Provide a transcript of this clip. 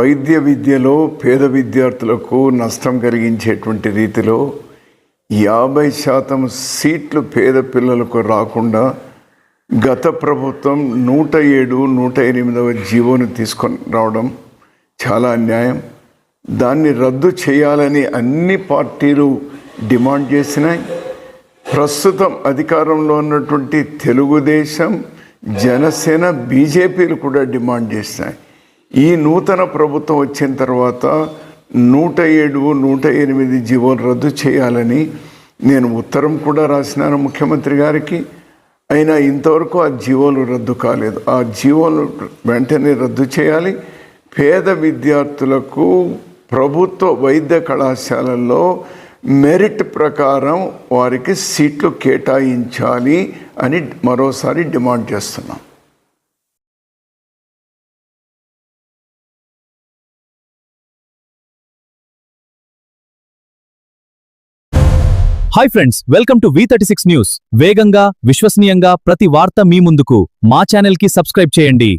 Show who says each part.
Speaker 1: వైద్య విద్యలో పేద విద్యార్థులకు నష్టం కలిగించేటువంటి రీతిలో 50% సీట్లు పేద పిల్లలకు రాకుండా గత ప్రభుత్వం 107, 108వ జీవోను తీసుకొని రావడం చాలా అన్యాయం. దాన్ని రద్దు చేయాలని అన్ని పార్టీలు డిమాండ్ చేసినాయి. ప్రస్తుతం అధికారంలో ఉన్నటువంటి తెలుగుదేశం, జనసేన, బీజేపీలు కూడా డిమాండ్ చేసినాయి. ఈ నూతన ప్రభుత్వం వచ్చిన తర్వాత 107, 108 జీవోలు రద్దు చేయాలని నేను ఉత్తరం కూడా రాసినాను ముఖ్యమంత్రి గారికి. అయినా ఇంతవరకు ఆ జీవోలు రద్దు కాలేదు. ఆ జీవోలు వెంటనే రద్దు చేయాలి. పేద విద్యార్థులకు ప్రభుత్వ వైద్య కళాశాలల్లో మెరిట్ ప్రకారం వారికి సీట్లు కేటాయించాలి అని మరోసారి డిమాండ్ చేస్తున్నాం.
Speaker 2: Hi friends, welcome to V36 news. వేగంగా, విశ్వసనీయంగా ప్రతి వార్త మీ ముందుకు మా ఛానల్ కి సబ్స్క్రైబ్ చేయండి.